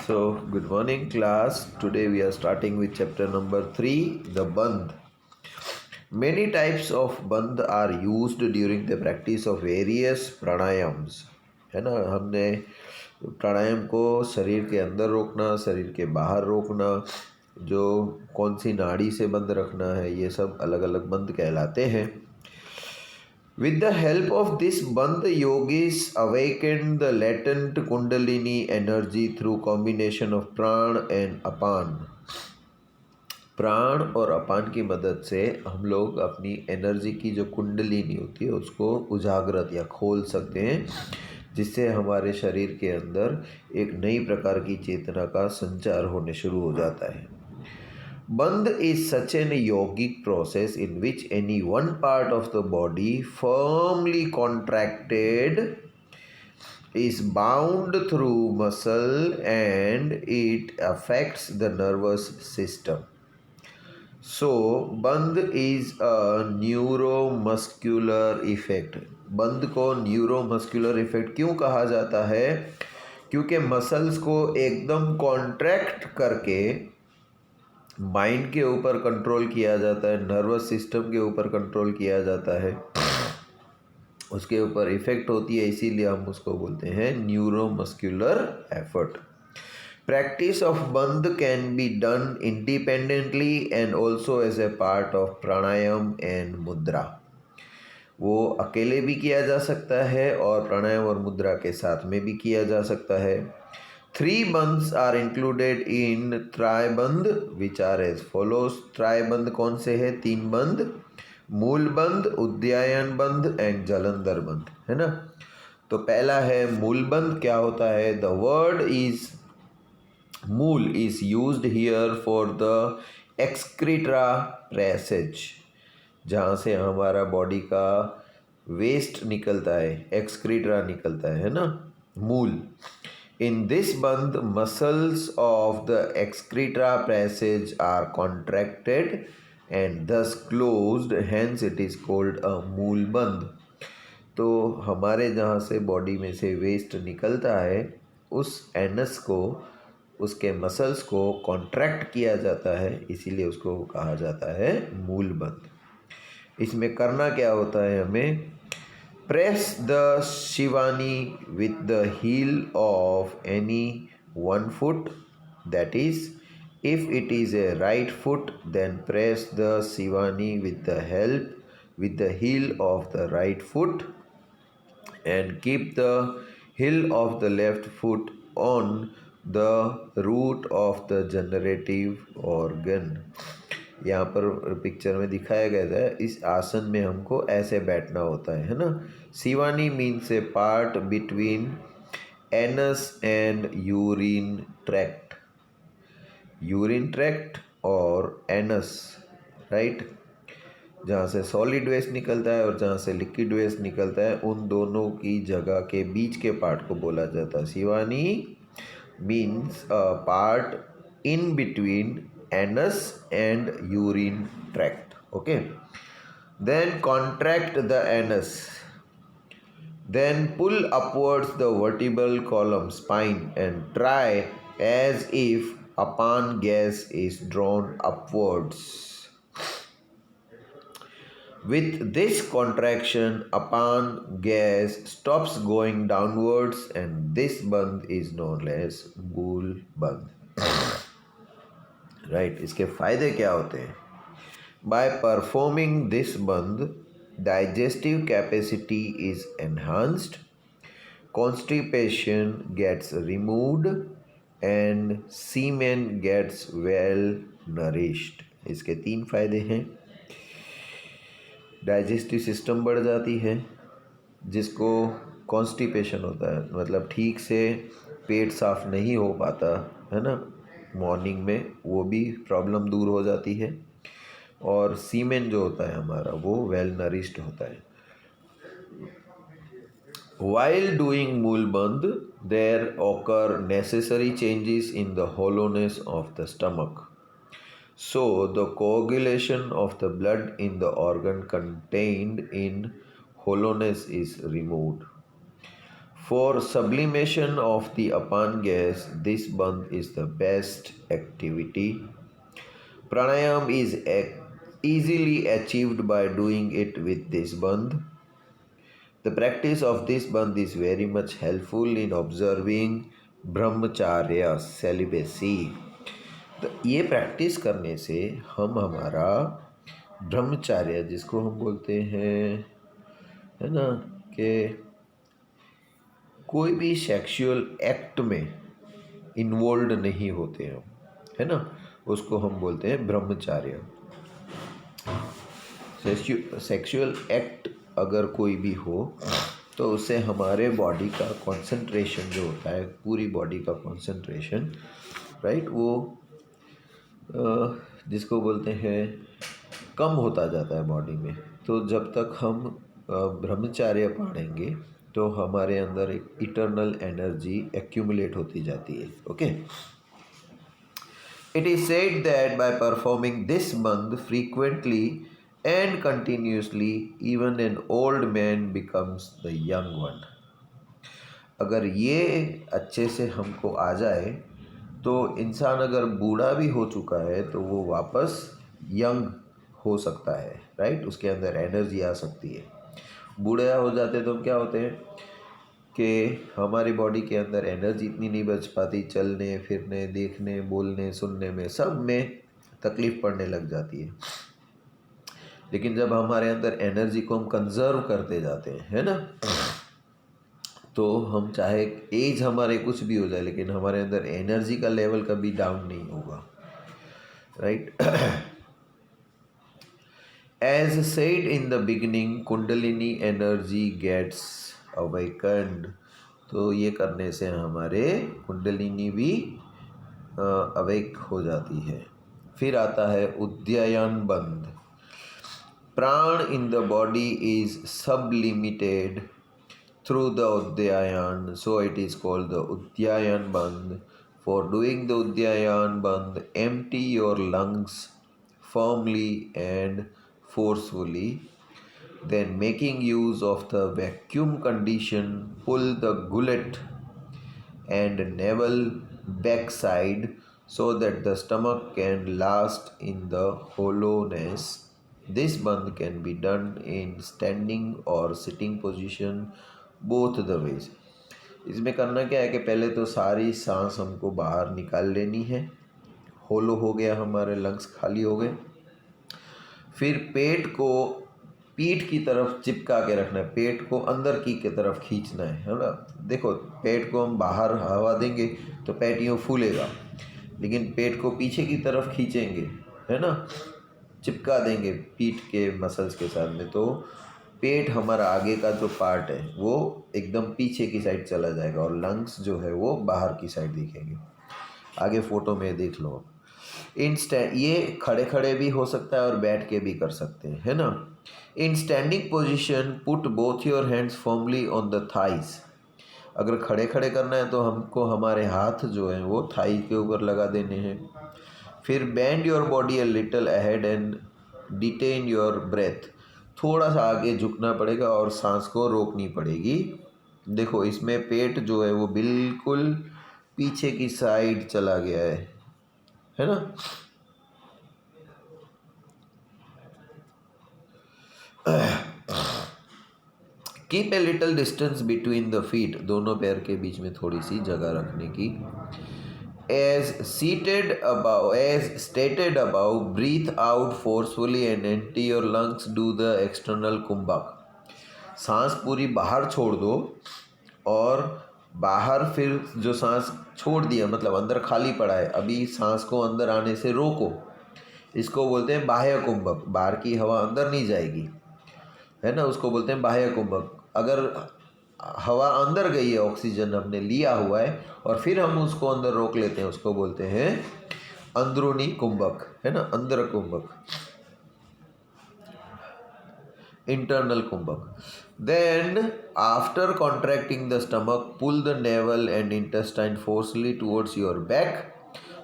So, good morning, class. Today we are starting with chapter number 3, the Bandh. Many types of Bandh are used during the practice of various pranayams. है ना, हमने प्राणायाम को शरीर के अंदर रोकना, शरीर के बाहर रोकना, जो कौन सी नाड़ी से बंद रखना है, ये सब अलग अलग बंद कहलाते हैं. With the help of this bandh, yogis awaken the latent kundalini energy through combination of प्राण and अपान. प्राण और अपान की मदद से हम लोग अपनी एनर्जी की जो कुंडलिनी होती है उसको उजागरत या खोल सकते हैं, जिससे हमारे शरीर के अंदर एक नई प्रकार की चेतना का संचार होने शुरू हो जाता है. Bandh is such an yogic process in which any one part of the body firmly contracted is bound through muscle and it affects the nervous system. So, Bandh is a neuromuscular effect. बंध को neuromuscular effect क्यों कहा जाता है? क्योंकि muscles को एकदम contract करके माइंड के ऊपर कंट्रोल किया जाता है, नर्वस सिस्टम के ऊपर कंट्रोल किया जाता है, उसके ऊपर इफेक्ट होती है, इसीलिए हम उसको बोलते हैं neuromuscular effort. Practice of bandh can be done independently and also as a part of pranayama and mudra. वो अकेले भी किया जा सकता है और प्राणायाम और मुद्रा के साथ में भी किया जा सकता है. 3 bandhs are included in त्रयबंध which are as follows. त्रयबंध कौन से है? 3 बंध, मूल बंध, उद्यायन बंध एंड जलंधर बंध, है ना. तो पहला है मूल बंध. क्या होता है? The word is mool is used here for the excretory passage, जहाँ से हमारा बॉडी का वेस्ट निकलता है, एक्सक्रीट्रा निकलता है ना, मूल. In this bandh, muscles of the excreta passage are contracted and thus closed, hence it is called a मूल बंध. तो हमारे जहाँ से बॉडी में से वेस्ट निकलता है, उस एनस को, उसके मसल्स को कॉन्ट्रैक्ट किया जाता है, इसीलिए उसको कहा जाता है मूल बंध. इसमें करना क्या होता है? हमें press the shivani with the heel of any one foot. That is, if it is a right foot, then press the shivani with the heel of the right foot and keep the heel of the left foot on the root of the generative organ. यहाँ पर picture में दिखाया गया था, इस आसन में हमको ऐसे बैठना होता है ना. Shivani means A part between anus and urine tract. Urine tract और एनस, राइट, जहाँ से सॉलिड वेस्ट निकलता है और जहाँ से लिक्विड वेस्ट निकलता है, उन दोनों की जगह के बीच के पार्ट को बोला जाता है. Shivani means a part in between anus and urine tract. Okay, then contract the anus, then pull upwards the vertebral column spine and try as if apan gas is drawn upwards. With this contraction, apan gas stops going downwards and this bandh is known as मूल बंध. Right, इसके फायदे क्या होते हैं? By performing this bandh, digestive capacity is enhanced, constipation gets removed and semen gets well nourished. इसके 3 फायदे हैं. डाइजेस्टिव सिस्टम बढ़ जाती है, जिसको कॉन्स्टिपेशन होता है, मतलब ठीक से पेट साफ नहीं हो पाता है ना मॉर्निंग में, वो भी प्रॉब्लम दूर हो जाती है. और सीमेन जो होता है हमारा, वो वेल नरिश्ड होता है. While doing mool bandh, there occur necessary changes in the hollowness of the stomach. So the coagulation of the blood in the organ contained in hollowness is removed. For sublimation of the apan gas, this bandh is the best activity. Pranayam is easily achieved by doing it with this bandh. The practice of this bandh is very much helpful in observing brahmacharya, celibacy. तो ये practice करने से हम हमारा ब्रह्मचर्य, जिसको हम बोलते हैं, है ना, कि कोई भी सेक्सुअल एक्ट में इन्वॉल्व नहीं होते हैं, है ना, उसको हम बोलते हैं ब्रह्मचर्य। सेक्सुअल एक्ट अगर कोई भी हो तो उससे हमारे बॉडी का कंसंट्रेशन जो होता है, पूरी बॉडी का कंसंट्रेशन, राइट, वो जिसको बोलते हैं कम होता जाता है बॉडी में। तो जब तक हम ब्रह्मचर्य पालेंगे तो हमारे अंदर एक इटर्नल एनर्जी एक्यूमुलेट होती जाती है। Okay, it is said that bye performing this bandh frequently and continuously even an old man becomes the young one। अगर ये अच्छे से हमको आ जाए तो इंसान अगर बूढ़ा भी हो चुका है तो वो वापस यंग हो सकता है, राइट, उसके अंदर एनर्जी आ सकती है। बूढ़े हो जाते तो क्या होते हैं कि हमारी बॉडी के अंदर एनर्जी इतनी नहीं बच पाती, चलने फिरने, देखने, बोलने, सुनने में, सब में तकलीफ़ पड़ने लग जाती है। लेकिन जब हमारे अंदर एनर्जी को हम कंजर्व करते जाते हैं, है ना, तो हम चाहे एज हमारे कुछ भी हो जाए लेकिन हमारे अंदर एनर्जी का लेवल कभी डाउन नहीं होगा, right. As said in the beginning, kundalini energy gets awakened. तो ये करने से हमारे कुंडलिनी भी अवेक हो जाती है। फिर आता है उद्यायन बंध। प्राण in the body is sublimated through the Udyayan, so it is called the Udyayan Bandh. For doing the Udyayan Bandh, empty your lungs firmly and forcefully. Then, making use of the vacuum condition, pull the gullet and navel backside so that the stomach can last in the hollowness. This bandh can be done in standing or sitting position, both the ways। इसमें करना क्या है कि पहले तो सारी सांस हमको बाहर निकाल लेनी है, होलो हो गया, हमारे लंग्स खाली हो गए। फिर पेट को पीठ की तरफ चिपका के रखना है, पेट को अंदर की तरफ खींचना है ना। देखो, पेट को हम बाहर हवा देंगे तो पेट यूँ फूलेगा, लेकिन पेट को पीछे की तरफ खींचेंगे, है ना, चिपका देंगे पीठ के मसल्स के साथ में, तो पेट हमारा आगे का जो पार्ट है वो एकदम पीछे की साइड चला जाएगा और लंग्स जो है वो बाहर की साइड दिखेंगे। आगे फोटो में देख लो। ये खड़े खड़े भी हो सकता है और बैठ के भी कर सकते हैं, है ना। इन standing position, put both your hands firmly on the thighs. अगर खड़े खड़े करना है तो हमको हमारे हाथ जो हैं वो थाई के ऊपर लगा देने हैं। फिर bend your body a little ahead and detain your breath. थोड़ा सा आगे झुकना पड़ेगा और सांस को रोकनी पड़ेगी। देखो, इसमें पेट जो है वो बिल्कुल पीछे की साइड चला गया है ना। Keep a little distance between the feet. दोनों पैर के बीच में थोड़ी सी जगह रखने की। As stated above, breathe out forcefully and empty your lungs. Do the external kumbhak। सांस पूरी बाहर छोड़ दो और बाहर फिर जो सांस छोड़ दिया, मतलब अंदर खाली पड़ा है, अभी सांस को अंदर आने से रोको। इसको बोलते हैं बाह्य कुंभक। बाहर की हवा अंदर नहीं जाएगी, है ना, उसको बोलते हैं बाह्य कुंभक। अगर हवा अंदर गई है, ऑक्सीजन हमने लिया हुआ है और फिर हम उसको अंदर रोक लेते हैं, उसको बोलते हैं अंदरूनी कुंभक, है ना, अंदर कुंभक, internal kumbhak. Then after contracting the stomach, pull the navel and intestine forcefully towards your back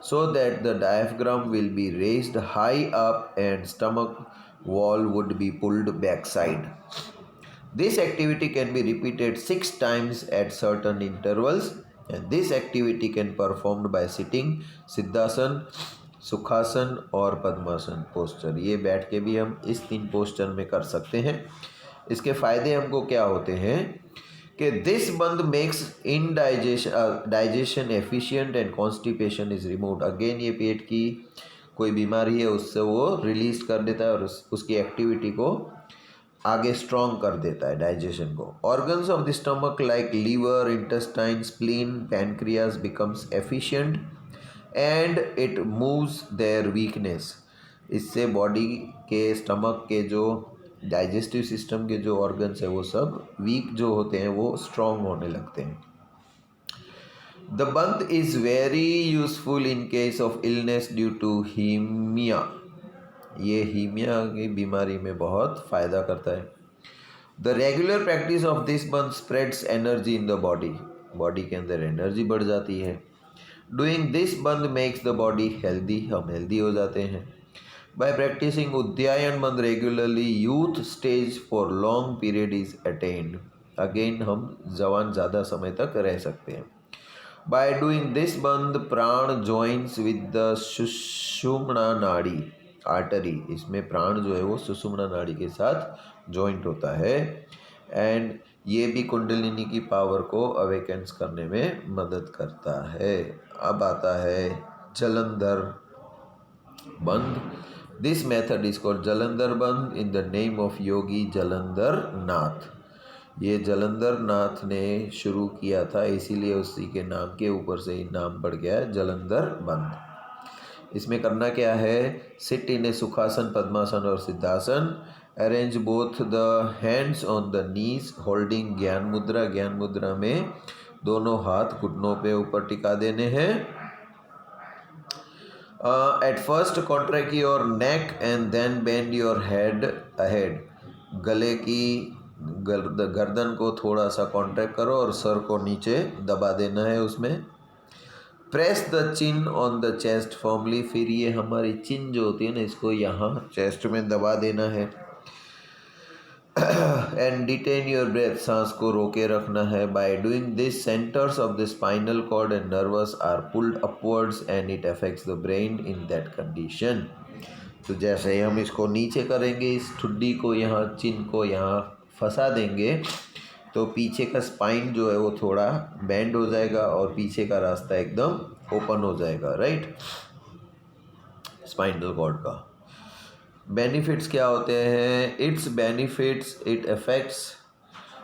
so that the diaphragm will be raised high up and stomach wall would be pulled backside। This activity can be repeated 6 times at certain intervals, and this activity can performed by sitting, siddhasana, sukhasana और padmasana posture. ये बैठ के भी हम इस 3 posture में कर सकते हैं। इसके फ़ायदे हमको क्या होते हैं कि this bandh makes digestion efficient and constipation is removed. Again ये पेट की कोई बीमारी है उससे वो रिलीज कर देता है और उसकी एक्टिविटी को आगे स्ट्रॉन्ग कर देता है, डाइजेशन को। Organs of the stomach like liver, intestine, spleen, pancreas becomes efficient and it moves their weakness. इससे बॉडी के स्टमक के जो डाइजेस्टिव सिस्टम के जो ऑर्गन्स है वो सब वीक जो होते हैं वो स्ट्रॉन्ग होने लगते हैं। The bandh is very useful in case of illness due to hernia. ये हीमिया की बीमारी में बहुत फ़ायदा करता है। The regular practice of this bandh spreads energy in the body. Body के अंदर एनर्जी बढ़ जाती है। Doing this bandh makes the body healthy. हम हेल्दी हो जाते हैं। By practicing uddiyana bandh regularly youth stage for long period is attained. Again हम जवान ज़्यादा समय तक रह सकते हैं। By doing this बंद प्राण joins with the सुषुम्ना नाड़ी आर्टरी। इसमें प्राण जो है वो सुषुम्ना नाड़ी के साथ जॉइंट होता है एंड ये भी कुंडलिनी की पावर को अवेकेंस करने में मदद करता है। अब आता है जलंधर बंद। This method is called Jalandhar बंद इन द नेम ऑफ योगी जलंधर नाथ। ये जलंधर नाथ ने शुरू किया था, इसीलिए उसी के नाम के ऊपर से ही नाम पड़ गया है जलंधर बंद। इसमें करना क्या है, सिट इन ए सुखासन, पद्मासन और siddhasana. Arrange both the hands on the knees holding ज्ञान मुद्रा। ज्ञान मुद्रा में दोनों हाथ घुटनों पे ऊपर टिका देने हैं। At first contract your neck and then bend your head ahead। गले की गर्दन को थोड़ा सा कॉन्ट्रैक्ट करो और सर को नीचे दबा देना है उसमें। Press the chin on the chest formally. फिर ये हमारी चिन जो होती है ना, इसको यहाँ चेस्ट में दबा देना है। And detain your breath. सांस को रोके रखना है। By doing this centres of the spinal cord and nerves are pulled upwards and it affects the brain in that condition. तो जैसे ही हम इसको नीचे करेंगे, इस ठुड्डी को यहाँ, चिन को यहाँ फंसा देंगे, तो पीछे का स्पाइन जो है वो थोड़ा बेंड हो जाएगा और पीछे का रास्ता एकदम ओपन हो जाएगा, राइट, स्पाइनल कॉर्ड का। बेनिफिट्स क्या होते हैं? It's benefits, it affects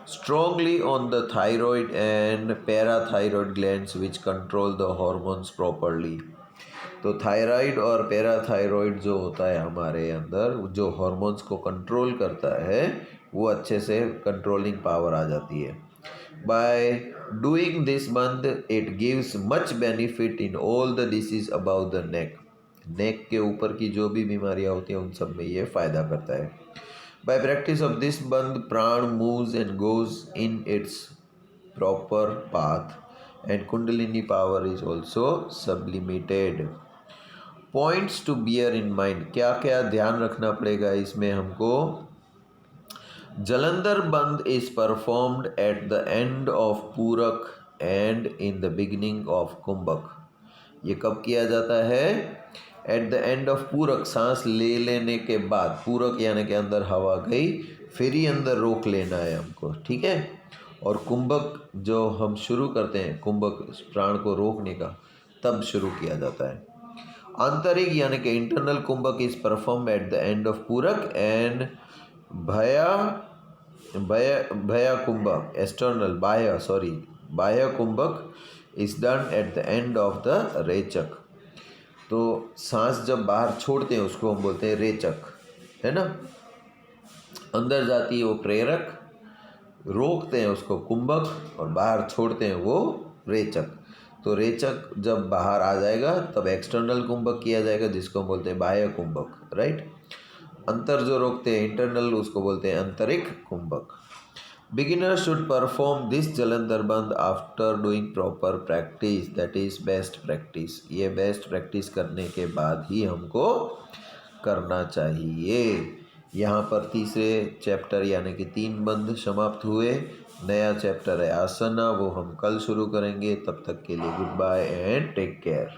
strongly on the thyroid and parathyroid glands which control the hormones properly. तो थायराइड और पैराथायराइड जो होता है हमारे अंदर, जो हार्मोन्स को कंट्रोल करता है, वो अच्छे से कंट्रोलिंग पावर आ जाती है। By doing this bandh it gives much benefit in all the disease about the neck. Neck के ऊपर की जो भी बीमारियां होती हैं उन सब में ये फ़ायदा करता है। Bye practice of this bandh prana moves and goes in its proper path and kundalini power is also sublimated. Points to bear in mind. क्या क्या ध्यान रखना पड़ेगा इसमें हमको? Jalandhar bandh is performed at the end of purak and in the beginning of kumbhak. ये कब किया जाता है? एट द एंड ऑफ पूरक, सांस ले लेने के बाद, पूरक यानी के अंदर हवा गई, फिर ही अंदर रोक लेना है हमको, ठीक है। और कुंभक जो हम शुरू करते हैं, कुंभक प्राण को रोकने का, तब शुरू किया जाता है। आंतरिक यानी कि internal kumbhak is perform at the end of purak and bahya kumbhak, external bahya kumbhak is done at the end of the rechak. तो सांस जब बाहर छोड़ते हैं उसको हम बोलते हैं रेचक, है ना। अंदर जाती है वो प्रेरक, रोकते हैं उसको कुंभक और बाहर छोड़ते हैं वो रेचक। तो रेचक जब बाहर आ जाएगा तब एक्सटर्नल कुंभक किया जाएगा, जिसको हम बोलते हैं बाह्य कुंभक, राइट। अंतर जो रोकते हैं इंटरनल, उसको बोलते हैं आंतरिक कुंभक। Beginner should perform this Jalandhar bandh after doing proper practice, that is best practice. ये बेस्ट प्रैक्टिस करने के बाद ही हमको करना चाहिए। यहाँ पर तीसरे चैप्टर यानी कि 3 बंद समाप्त हुए। नया चैप्टर है आसना, वो हम कल शुरू करेंगे। तब तक के लिए goodbye and take care.